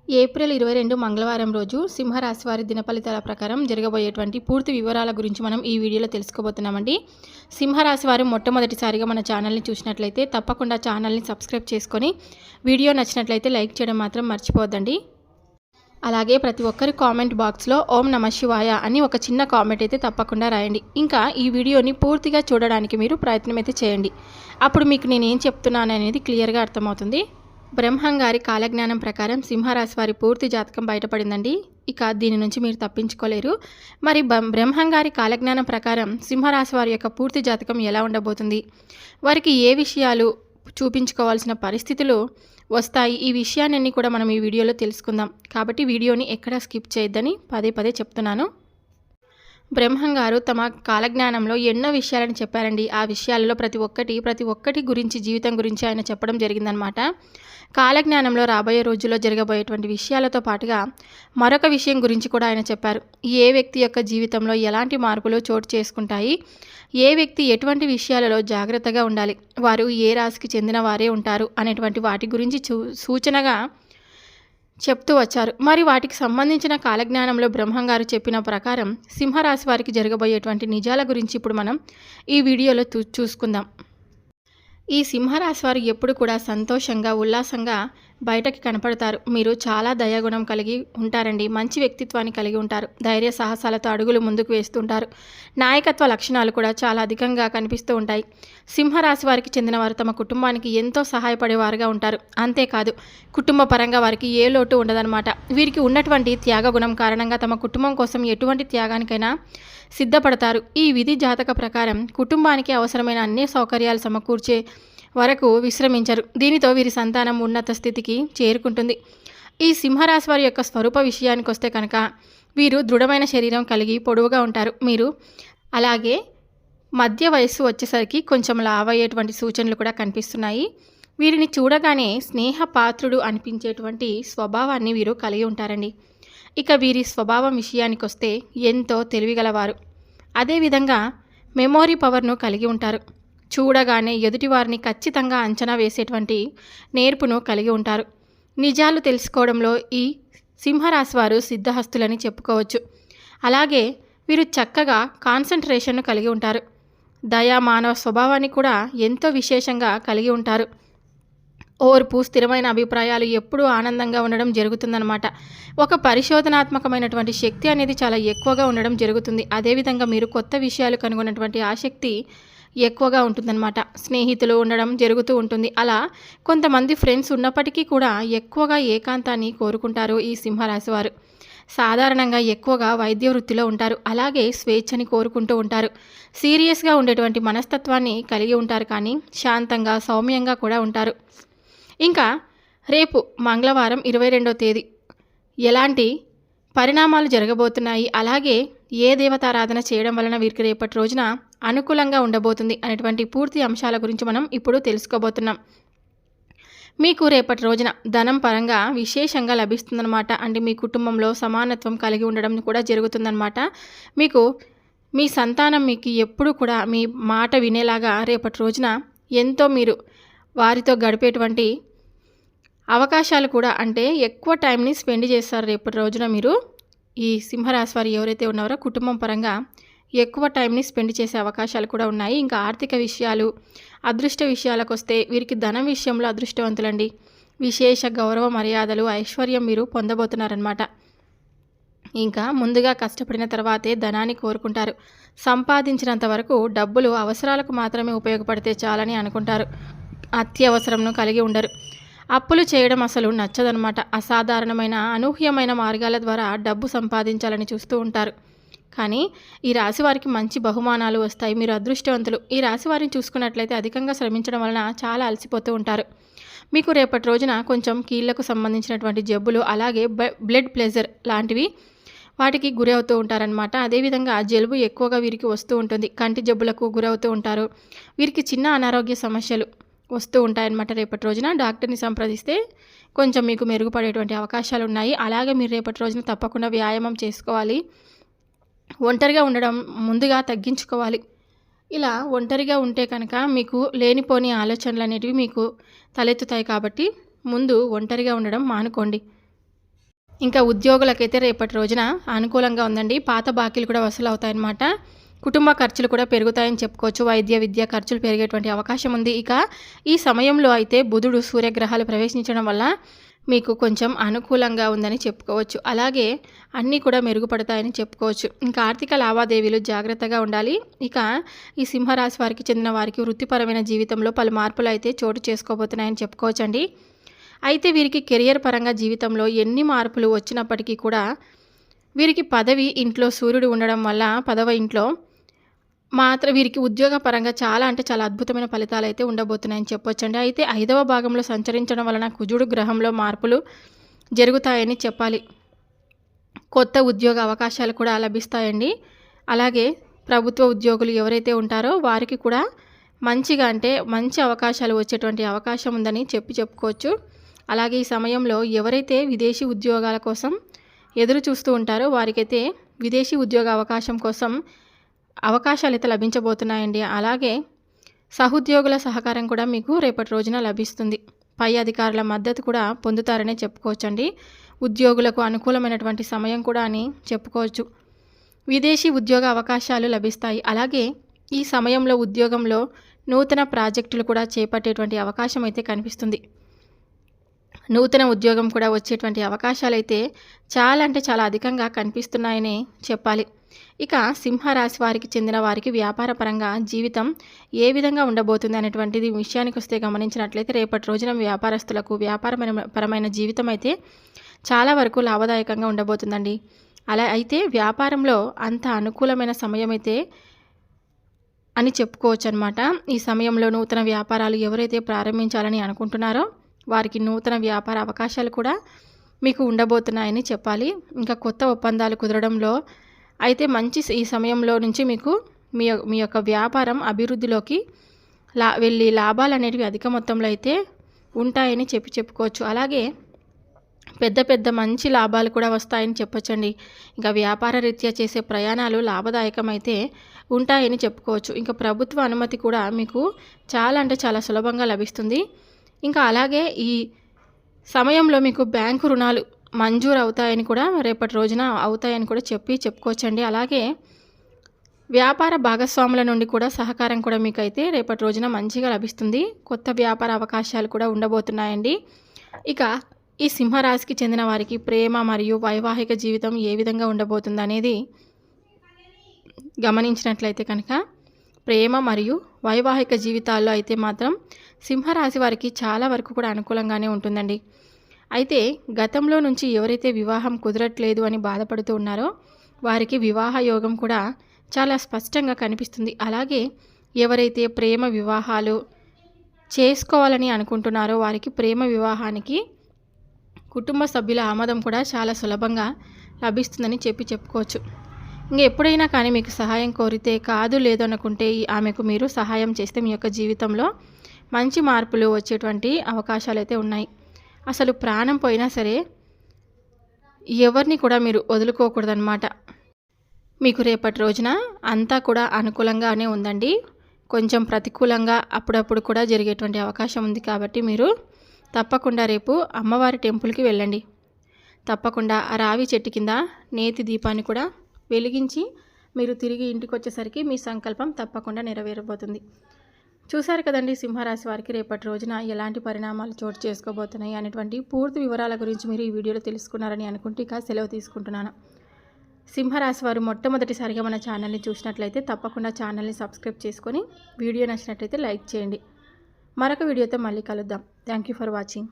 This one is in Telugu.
ఏప్రిల్ 22 మంగళవారం రోజు సింహరాశి వారి దినఫలితాల ప్రకారం జరగబోయేటువంటి పూర్తి వివరాల గురించి మనం ఈ వీడియోలో తెలుసుకోబోతున్నామండి. సింహరాశి వారు మొట్టమొదటిసారిగా మన ఛానల్ని చూసినట్లయితే తప్పకుండా ఛానల్ని సబ్స్క్రైబ్ చేసుకొని వీడియో నచ్చినట్లయితే లైక్ చేయడం మాత్రం మర్చిపోవద్దండి. అలాగే ప్రతి ఒక్కరి కామెంట్ బాక్స్లో ఓం నమ శివాయ అని ఒక చిన్న కామెంట్ అయితే తప్పకుండా రాయండి. ఇంకా ఈ వీడియోని పూర్తిగా చూడడానికి మీరు ప్రయత్నం అయితే చేయండి. అప్పుడు మీకు నేను ఏం చెప్తున్నాను అనేది క్లియర్గా అర్థమవుతుంది. బ్రహ్మంగారి కాలజ్ఞానం ప్రకారం సింహరాశి వారి పూర్తి జాతకం బయటపడిందండి. ఇక దీని నుంచి మీరు తప్పించుకోలేరు. మరి బ్రహ్మంగారి కాలజ్ఞానం ప్రకారం సింహరాశి వారి యొక్క పూర్తి జాతకం ఎలా ఉండబోతుంది, వారికి ఏ విషయాలు చూపించుకోవాల్సిన పరిస్థితులు వస్తాయి, ఈ విషయాన్ని కూడా మనం ఈ వీడియోలో తెలుసుకుందాం. కాబట్టి వీడియోని ఎక్కడా స్కిప్ చేయొద్దని పదే పదే చెప్తున్నాను. బ్రహ్మంగారు తమ కాలజ్ఞానంలో ఎన్నో విషయాలను చెప్పారండి. ఆ విషయాలలో ప్రతి ఒక్కటి గురించి, జీవితం గురించి ఆయన చెప్పడం జరిగిందనమాట. కాలజ్ఞానంలో రాబోయే రోజుల్లో జరగబోయేటువంటి విషయాలతో పాటుగా మరొక విషయం గురించి కూడా ఆయన చెప్పారు. ఏ వ్యక్తి యొక్క జీవితంలో ఎలాంటి మార్పులు చోటు చేసుకుంటాయి, ఏ వ్యక్తి ఎటువంటి విషయాలలో జాగ్రత్తగా ఉండాలి, వారు ఏ రాశికి చెందిన వారే ఉంటారు అనేటువంటి వాటి గురించి సూచనగా చెప్తూ వచ్చారు. మరి వాటికి సంబంధించిన కాలజ్ఞానంలో బ్రహ్మంగారు చెప్పిన ప్రకారం సింహరాశి వారికి జరగబోయేటువంటి నిజాల గురించి ఇప్పుడు మనం ఈ వీడియోలో చూసుకుందాం. ఈ సింహరాశి వారు ఎప్పుడు కూడా సంతోషంగా, ఉల్లాసంగా బయటకి కనపడతారు. మీరు చాలా దయాగుణం కలిగి ఉంటారండి. మంచి వ్యక్తిత్వాన్ని కలిగి ఉంటారు. ధైర్య సాహసాలతో అడుగులు ముందుకు వేస్తుంటారు. నాయకత్వ లక్షణాలు కూడా చాలా అధికంగా కనిపిస్తూ ఉంటాయి. సింహరాశి వారికి చెందిన వారు తమ కుటుంబానికి ఎంతో సహాయపడేవారుగా ఉంటారు. అంతేకాదు, కుటుంబ పరంగా వారికి ఏ లోటు ఉండదన్నమాట. వీరికి ఉన్నటువంటి త్యాగగుణం కారణంగా తమ కుటుంబం కోసం ఎటువంటి త్యాగానికైనా సిద్ధపడతారు. ఈ విధి జాతక ప్రకారం కుటుంబానికి అవసరమైన అన్ని సౌకర్యాలు సమకూర్చే వరకు విశ్రమించరు. దీనితో వీరి సంతానం ఉన్నత స్థితికి చేరుకుంటుంది. ఈ సింహరాశి వారి యొక్క స్వరూప విషయానికి వస్తే కనుక వీరు దృఢమైన శరీరం కలిగి పొడవుగా ఉంటారు. మీరు అలాగే మధ్య వయస్సు వచ్చేసరికి కొంచెం లావయ్యేటువంటి సూచనలు కూడా కనిపిస్తున్నాయి. వీరిని చూడగానే స్నేహపాత్రుడు అనిపించేటువంటి స్వభావాన్ని వీరు కలిగి ఉంటారండి. ఇక వీరి స్వభావం విషయానికి వస్తే ఎంతో తెలివిగలవారు. అదేవిధంగా మెమొరీ పవర్ను కలిగి ఉంటారు. చూడగానే ఎదుటివారిని ఖచ్చితంగా అంచనా వేసేటువంటి నేర్పును కలిగి ఉంటారు. నిజాలు తెలుసుకోవడంలో ఈ సింహరాశి వారు సిద్ధహస్తులని చెప్పుకోవచ్చు. అలాగే వీరు చక్కగా కాన్సన్ట్రేషన్ను కలిగి ఉంటారు. దయా మానవ స్వభావాన్ని కూడా ఎంతో విశేషంగా కలిగి ఉంటారు. ఓర్పు, స్థిరమైన అభిప్రాయాలు, ఎప్పుడూ ఆనందంగా ఉండడం జరుగుతుందన్నమాట. ఒక పరిశోధనాత్మకమైనటువంటి శక్తి అనేది చాలా ఎక్కువగా ఉండడం జరుగుతుంది. అదేవిధంగా మీరు కొత్త విషయాలు కనుగొన్నటువంటి ఆసక్తి ఎక్కువగా ఉంటుందన్నమాట. స్నేహితులు ఉండడం జరుగుతూ ఉంటుంది. అలా కొంతమంది ఫ్రెండ్స్ ఉన్నప్పటికీ కూడా ఎక్కువగా ఏకాంతాన్ని కోరుకుంటారు ఈ సింహరాశి వారు. సాధారణంగా ఎక్కువగా వైద్య వృత్తిలో ఉంటారు. అలాగే స్వేచ్ఛని కోరుకుంటూ ఉంటారు. సీరియస్గా ఉండేటువంటి మనస్తత్వాన్ని కలిగి ఉంటారు. కానీ శాంతంగా, సౌమ్యంగా కూడా ఉంటారు. ఇంకా రేపు మంగళవారం 22వ తేదీ ఎలాంటి పరిణామాలు జరగబోతున్నాయి, అలాగే ఏ దేవతారాధన చేయడం వలన వీరికి రేపటి రోజున అనుకూలంగా ఉండబోతుంది అనేటువంటి పూర్తి అంశాల గురించి మనం ఇప్పుడు తెలుసుకోబోతున్నాం. మీకు రేపటి రోజున ధనం పరంగా విశేషంగా లభిస్తుందన్నమాట. అంటే మీ కుటుంబంలో సమానత్వం కలిగి ఉండడం కూడా జరుగుతుందన్నమాట. మీకు మీ సంతానం మీకు ఎప్పుడు కూడా మీ మాట వినేలాగా రేపటి రోజున ఎంతో మీరు వారితో గడిపేటువంటి అవకాశాలు కూడా, అంటే ఎక్కువ టైంని స్పెండ్ చేస్తారు రేపటి రోజున. మీరు ఈ సింహరాశి వారు ఎవరైతే ఉన్నారో కుటుంబం పరంగా ఎక్కువ టైంని స్పెండ్ చేసే అవకాశాలు కూడా ఉన్నాయి. ఇంకా ఆర్థిక విషయాలు, అదృష్ట విషయాలకు వస్తే వీరికి ధనం విషయంలో అదృష్టవంతులండి. విశేష గౌరవ మర్యాదలు, ఐశ్వర్యం మీరు పొందబోతున్నారనమాట. ఇంకా ముందుగా కష్టపడిన తర్వాతే ధనాన్ని కోరుకుంటారు. సంపాదించినంత వరకు డబ్బులు అవసరాలకు మాత్రమే ఉపయోగపడితే చాలని అనుకుంటారు. అత్యవసరంను కలిగి ఉండరు. అప్పులు చేయడం అసలు నచ్చదనమాట. అసాధారణమైన, అనూహ్యమైన మార్గాల ద్వారా డబ్బు సంపాదించాలని చూస్తూ ఉంటారు. కానీ ఈ రాశి వారికి మంచి బహుమానాలు వస్తాయి. మీరు అదృష్టవంతులు. ఈ రాశి వారిని చూసుకున్నట్లయితే అధికంగా శ్రమించడం వలన చాలా అలసిపోతూ ఉంటారు. మీకు రేపటి రోజున కొంచెం కీళ్లకు సంబంధించినటువంటి జబ్బులు, అలాగే బ్లడ్ ప్రెషర్ లాంటివి వాటికి గురి అవుతూ ఉంటారనమాట. అదేవిధంగా జలుబు ఎక్కువగా వీరికి వస్తూ ఉంటుంది. కంటి జబ్బులకు గురవుతూ ఉంటారు. వీరికి చిన్న అనారోగ్య సమస్యలు వస్తూ ఉంటాయన్నమాట. రేపటి రోజున డాక్టర్ని సంప్రదిస్తే కొంచెం మీకు మెరుగుపడేటువంటి అవకాశాలు ఉన్నాయి. అలాగే మీరు రేపటి రోజున తప్పకుండా వ్యాయామం చేసుకోవాలి. ఒంటరిగా ఉండడం ముందుగా తగ్గించుకోవాలి. ఇలా ఒంటరిగా ఉంటే కనుక మీకు లేనిపోని ఆలోచనలు అనేటివి మీకు తలెత్తుతాయి. కాబట్టి ముందు ఒంటరిగా ఉండడం మానుకోండి. ఇంకా ఉద్యోగులకైతే రేపటి రోజున అనుకూలంగా ఉందండి. పాత బాకీలు కూడా వసూలు అవుతాయన్నమాట. కుటుంబ ఖర్చులు కూడా పెరుగుతాయని చెప్పుకోవచ్చు. వైద్య విద్య ఖర్చులు పెరిగేటువంటి అవకాశం ఉంది. ఇక ఈ సమయంలో అయితే బుధుడు సూర్యగ్రహాలు ప్రవేశించడం వల్ల మీకు కొంచెం అనుకూలంగా ఉందని చెప్పుకోవచ్చు. అలాగే అన్నీ కూడా మెరుగుపడతాయని చెప్పుకోవచ్చు. ఇంకా ఆర్థిక లావాదేవీలు జాగ్రత్తగా ఉండాలి. ఇక ఈ సింహరాశి వారికి చెందిన వారికి వృత్తిపరమైన జీవితంలో పలు మార్పులు అయితే చోటు చేసుకోబోతున్నాయని చెప్పుకోవచ్చండి. అయితే వీరికి కెరియర్ పరంగా జీవితంలో ఎన్ని మార్పులు వచ్చినప్పటికీ కూడా వీరికి పదవి ఇంట్లో సూర్యుడు ఉండడం వల్ల పదవ ఇంట్లో మాత్రం వీరికి ఉద్యోగ పరంగా చాలా అంటే చాలా అద్భుతమైన ఫలితాలు అయితే ఉండబోతున్నాయని చెప్పొచ్చండి. అయితే 5వ భాగంలో సంచరించడం వలన కుజుడు గ్రహంలో మార్పులు జరుగుతాయని చెప్పాలి. కొత్త ఉద్యోగ అవకాశాలు కూడా లభిస్తాయండి. అలాగే ప్రభుత్వ ఉద్యోగులు ఎవరైతే ఉంటారో వారికి కూడా మంచిగా అంటే మంచి అవకాశాలు వచ్చేటువంటి అవకాశం ఉందని చెప్పుకోవచ్చు. అలాగే ఈ సమయంలో ఎవరైతే విదేశీ ఉద్యోగాల కోసం ఎదురు చూస్తూ ఉంటారో వారికైతే విదేశీ ఉద్యోగ అవకాశం కోసం అవకాశాలు అయితే లభించబోతున్నాయండి. అలాగే సహోద్యోగుల సహకారం కూడా మీకు రేపటి రోజున లభిస్తుంది. పై అధికారుల మద్దతు కూడా పొందుతారనే చెప్పుకోవచ్చండి. ఉద్యోగులకు అనుకూలమైనటువంటి సమయం కూడా అని చెప్పుకోవచ్చు. విదేశీ ఉద్యోగ అవకాశాలు లభిస్తాయి. అలాగే ఈ సమయంలో ఉద్యోగంలో నూతన ప్రాజెక్టులు కూడా చేపట్టేటువంటి అవకాశం అయితే కనిపిస్తుంది. నూతన ఉద్యోగం కూడా వచ్చేటువంటి అవకాశాలు అయితే చాలా అంటే చాలా అధికంగా కనిపిస్తున్నాయని చెప్పాలి. ఇక సింహరాశి వారికి చెందిన వారికి వ్యాపార పరంగా జీవితం ఏ విధంగా ఉండబోతుంది అనేటువంటిది విషయానికి వస్తే గమనించినట్లయితే రేపటి రోజున వ్యాపారస్తులకు వ్యాపారపరమైన జీవితం అయితే చాలా వరకు లాభదాయకంగా ఉండబోతుందండి. అలా అయితే వ్యాపారంలో అంత అనుకూలమైన సమయం అయితే అని చెప్పుకోవచ్చు అనమాట. ఈ సమయంలో నూతన వ్యాపారాలు ఎవరైతే ప్రారంభించాలని అనుకుంటున్నారో వారికి నూతన వ్యాపార అవకాశాలు కూడా మీకు ఉండబోతున్నాయని చెప్పాలి. ఇంకా కొత్త ఒప్పందాలు కుదరడంలో అయితే మంచి ఈ సమయంలో నుంచి మీకు మీ యొక్క వ్యాపారం అభివృద్ధిలోకి వెళ్ళి లాభాలు అనేటివి అధిక మొత్తంలో అయితే ఉంటాయని చెప్పుకోవచ్చు. అలాగే పెద్ద మంచి లాభాలు కూడా వస్తాయని చెప్పొచ్చండి. ఇంకా వ్యాపార రీత్యా చేసే ప్రయాణాలు లాభదాయకమైతే ఉంటాయని చెప్పుకోవచ్చు. ఇంకా ప్రభుత్వ అనుమతి కూడా మీకు చాలా అంటే చాలా సులభంగా లభిస్తుంది. ఇంకా అలాగే ఈ సమయంలో మీకు బ్యాంకు రుణాలు మంజూరు అవుతాయని కూడా రేపటి రోజున అవుతాయని కూడా చెప్పుకోవచ్చండి. అలాగే వ్యాపార భాగస్వాముల నుండి కూడా సహకారం కూడా మీకు అయితే రేపటి రోజున మంచిగా లభిస్తుంది. కొత్త వ్యాపార అవకాశాలు కూడా ఉండబోతున్నాయండి. ఇక ఈ సింహరాశికి చెందిన వారికి ప్రేమ మరియు వైవాహిక జీవితం ఏ విధంగా ఉండబోతుంది అనేది గమనించినట్లయితే కనుక ప్రేమ మరియు వైవాహిక జీవితాల్లో అయితే మాత్రం సింహరాశి వారికి చాలా వరకు కూడా అనుకూలంగానే ఉంటుందండి. అయితే గతంలో నుంచి ఎవరైతే వివాహం కుదరట్లేదు అని బాధపడుతూ ఉన్నారో వారికి వివాహ యోగం కూడా చాలా స్పష్టంగా కనిపిస్తుంది. అలాగే ఎవరైతే ప్రేమ వివాహాలు చేసుకోవాలని అనుకుంటున్నారో వారికి ప్రేమ వివాహానికి కుటుంబ సభ్యుల ఆమోదం కూడా చాలా సులభంగా లభిస్తుందని చెప్పుకోవచ్చు. ఇంకా ఎప్పుడైనా కానీ మీకు సహాయం కోరితే కాదు లేదు అనుకుంటే ఆమెకు మీరు సహాయం చేస్తే మీ యొక్క జీవితంలో మంచి మార్పులు వచ్చేటువంటి అవకాశాలు అయితే ఉన్నాయి. అసలు ప్రాణం పోయినా సరే ఎవరిని కూడా మీరు వదులుకోకూడదన్నమాట. మీకు రేపటి రోజున అంతా కూడా అనుకూలంగానే ఉందండి. కొంచెం ప్రతికూలంగా అప్పుడప్పుడు కూడా జరిగేటువంటి అవకాశం ఉంది. కాబట్టి మీరు తప్పకుండా రేపు అమ్మవారి టెంపుల్కి వెళ్ళండి. తప్పకుండా ఆ రావి చెట్టు కింద నేతి దీపాన్ని కూడా వెలిగించి మీరు తిరిగి ఇంటికి వచ్చేసరికి మీ సంకల్పం తప్పకుండా నెరవేరబోతుంది. చూశారు కదండి సింహరాశి వారికి రేపటి రోజున ఎలాంటి పరిణామాలు చోటు చేసుకోబోతున్నాయి అనేటువంటి పూర్తి వివరాల గురించి మీరు ఈ వీడియోలో తెలుసుకున్నారని అనుకుంటూ ఇక సెలవు తీసుకుంటున్నాను. సింహరాశి వారు మొట్టమొదటిసారిగా మన ఛానల్ని చూసినట్లయితే తప్పకుండా ఛానల్ని సబ్స్క్రైబ్ చేసుకొని వీడియో నచ్చినట్లయితే లైక్ చేయండి. మరొక వీడియోతో మళ్ళీ కలుద్దాం. Thank you for watching.